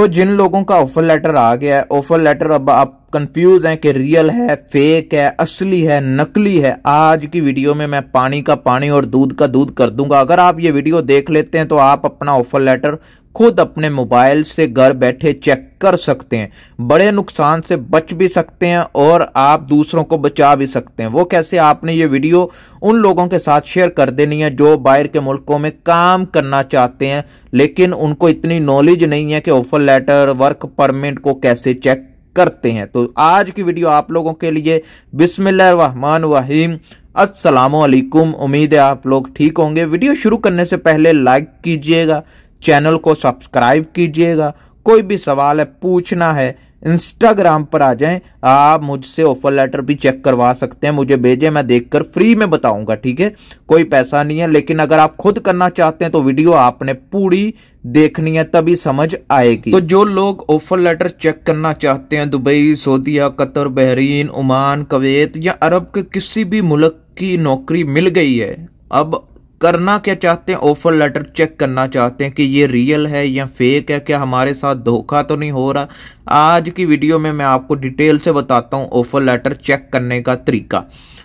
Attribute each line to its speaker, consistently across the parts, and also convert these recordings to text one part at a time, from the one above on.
Speaker 1: तो जिन लोगों का ऑफर लेटर आ गया है, ऑफर लेटर अब आप कंफ्यूज हैं कि रियल है, फेक है, असली है, नकली है, आज की वीडियो में मैं पानी का पानी और दूध का दूध कर दूंगा। अगर आप ये वीडियो देख लेते हैं तो आप अपना ऑफर लेटर खुद अपने मोबाइल से घर बैठे चेक कर सकते हैं, बड़े नुकसान से बच भी सकते हैं और आप दूसरों को बचा भी सकते हैं। वो कैसे? आपने ये वीडियो उन लोगों के साथ शेयर कर देनी है जो बाहर के मुल्कों में काम करना चाहते हैं लेकिन उनको इतनी नॉलेज नहीं है कि ऑफर लेटर, वर्क परमिट को कैसे चेक करते हैं। तो आज की वीडियो आप लोगों के लिए। बिस्मिल्लाहिर्रहमानिर्रहीम, अस्सलाम वालेकुम। उम्मीद है आप लोग ठीक होंगे। वीडियो शुरू करने से पहले लाइक कीजिएगा, चैनल को सब्सक्राइब कीजिएगा। कोई भी सवाल है, पूछना है, इंस्टाग्राम पर आ जाएं, आप मुझसे ऑफर लेटर भी चेक करवा सकते हैं, मुझे भेजें, मैं देखकर फ्री में बताऊंगा, ठीक है? कोई पैसा नहीं है। लेकिन अगर आप खुद करना चाहते हैं तो वीडियो आपने पूरी देखनी है, तभी समझ आएगी। तो जो लोग ऑफर लेटर चेक करना चाहते हैं, दुबई, सऊदीया, कतर, बहरीन, ओमान, कुवैत या अरब के किसी भी मुल्क की नौकरी मिल गई है, अब करना क्या चाहते हैं? ऑफर लेटर चेक करना चाहते हैं कि ये रियल है या फेक है, क्या हमारे साथ धोखा तो नहीं हो रहा। आज की वीडियो में मैं आपको डिटेल से बताता हूँ ऑफर लेटर चेक करने का तरीका।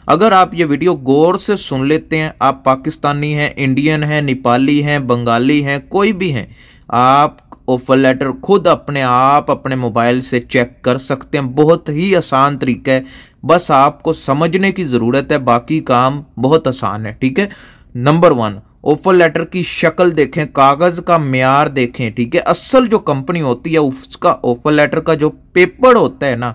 Speaker 1: अगर आप ये वीडियो गौर से सुन लेते हैं, आप पाकिस्तानी हैं, इंडियन हैं, नेपाली हैं, बंगाली हैं, कोई भी हैं, आप ऑफर लेटर खुद अपने आप अपने मोबाइल से चेक कर सकते हैं। बहुत ही आसान तरीका है, बस आपको समझने की ज़रूरत है, बाकी काम बहुत आसान है, ठीक है? नंबर 1, ऑफर लेटर की शक्ल देखें, कागज का म्यार देखें, ठीक है? असल जो कंपनी होती है उसका ऑफर लेटर का जो पेपर होता है ना,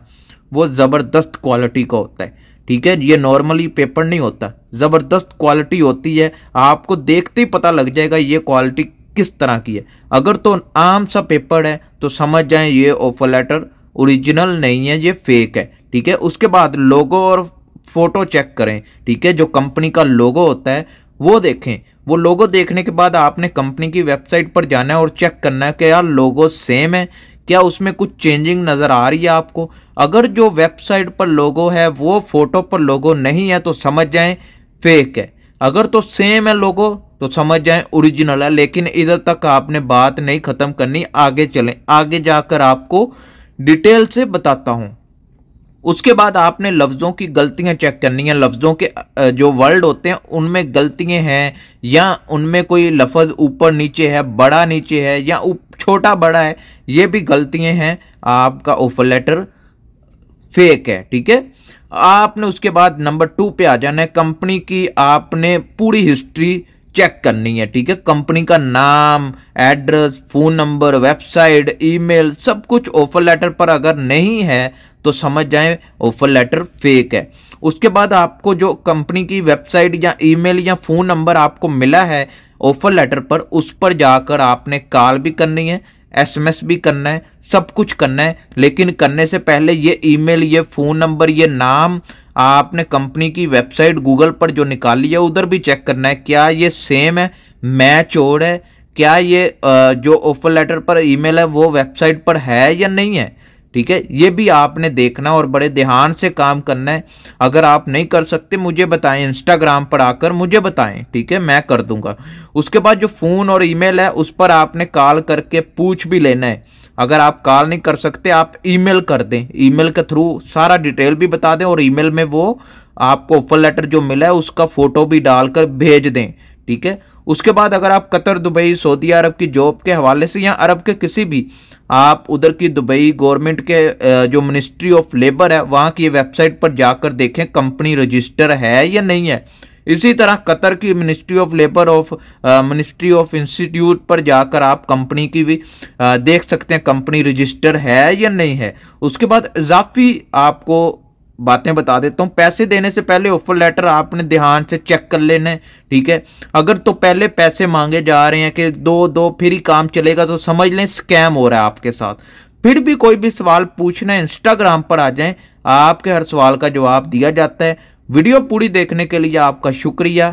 Speaker 1: वो ज़बरदस्त क्वालिटी का होता है, ठीक है? ये नॉर्मली पेपर नहीं होता, ज़बरदस्त क्वालिटी होती है। आपको देखते ही पता लग जाएगा ये क्वालिटी किस तरह की है। अगर तो आम सा पेपर है तो समझ जाएं ये ऑफर लेटर ओरिजिनल नहीं है, ये फेक है, ठीक है? उसके बाद लोगो और फोटो चेक करें, ठीक है? जो कंपनी का लोगो होता है वो देखें। वो लोगो देखने के बाद आपने कंपनी की वेबसाइट पर जाना है और चेक करना है कि यार लोगो सेम है, क्या उसमें कुछ चेंजिंग नज़र आ रही है आपको। अगर जो वेबसाइट पर लोगो है वो फोटो पर लोगो नहीं है तो समझ जाएं फेक है। अगर तो सेम है लोगो तो समझ जाएं ओरिजिनल है। लेकिन इधर तक आपने बात नहीं ख़त्म करनी, आगे चलें, आगे जाकर आपको डिटेल से बताता हूँ। उसके बाद आपने लफ्ज़ों की गलतियां चेक करनी है। लफ्ज़ों के जो वर्ड होते हैं उनमें गलतियां हैं या उनमें कोई लफ्ज़ ऊपर नीचे है, बड़ा नीचे है या छोटा बड़ा है, ये भी गलतियां हैं, आपका ऑफर लेटर फेक है, ठीक है? आपने उसके बाद नंबर 2 पे आ जाना है। कंपनी की आपने पूरी हिस्ट्री चेक करनी है, ठीक है? कंपनी का नाम, address, phone number, website, email, सब कुछ ऑफर लेटर पर अगर नहीं है तो समझ जाएं ऑफर लेटर फेक है। उसके बाद आपको जो कंपनी की वेबसाइट या ईमेल या फ़ोन नंबर आपको मिला है ऑफर लेटर पर, उस पर जाकर आपने कॉल भी करनी है, SMS भी करना है, सब कुछ करना है। लेकिन करने से पहले ये ईमेल, ये फ़ोन नंबर, ये नाम आपने कंपनी की वेबसाइट गूगल पर जो निकाली है उधर भी चेक करना है, क्या ये सेम है, मैच हो रहा है, क्या ये जो ऑफर लेटर पर ईमेल है वो वेबसाइट पर है या नहीं है, ठीक है? ये भी आपने देखना और बड़े ध्यान से काम करना है। अगर आप नहीं कर सकते मुझे बताएं, इंस्टाग्राम पर आकर मुझे बताएं, ठीक है? मैं कर दूंगा। उसके बाद जो फ़ोन और ईमेल है उस पर आपने कॉल करके पूछ भी लेना है। अगर आप कॉल नहीं कर सकते आप ईमेल कर दें, ईमेल के थ्रू सारा डिटेल भी बता दें और ईमेल में वो आपको ऑफर लेटर जो मिला है उसका फ़ोटो भी डालकर भेज दें, ठीक है? उसके बाद अगर आप कतर, दुबई, सऊदी अरब की जॉब के हवाले से या अरब के किसी भी, आप उधर की दुबई गवर्नमेंट के जो मिनिस्ट्री ऑफ लेबर है वहाँ की वेबसाइट पर जाकर देखें कंपनी रजिस्टर है या नहीं है। इसी तरह कतर की ministry of labour ministry of institute पर जाकर आप कंपनी की भी देख सकते हैं कंपनी रजिस्टर है या नहीं है। उसके बाद इजाफी आपको बातें बता देता हूँ। पैसे देने से पहले ऑफर लेटर आपने ध्यान से चेक कर लेना है, ठीक है? अगर तो पहले पैसे मांगे जा रहे हैं कि दो फिर ही काम चलेगा तो समझ लें स्कैम हो रहा है आपके साथ। फिर भी कोई भी सवाल पूछना है इंस्टाग्राम पर आ जाएं, आपके हर सवाल का जवाब दिया जाता है। वीडियो पूरी देखने के लिए आपका शुक्रिया।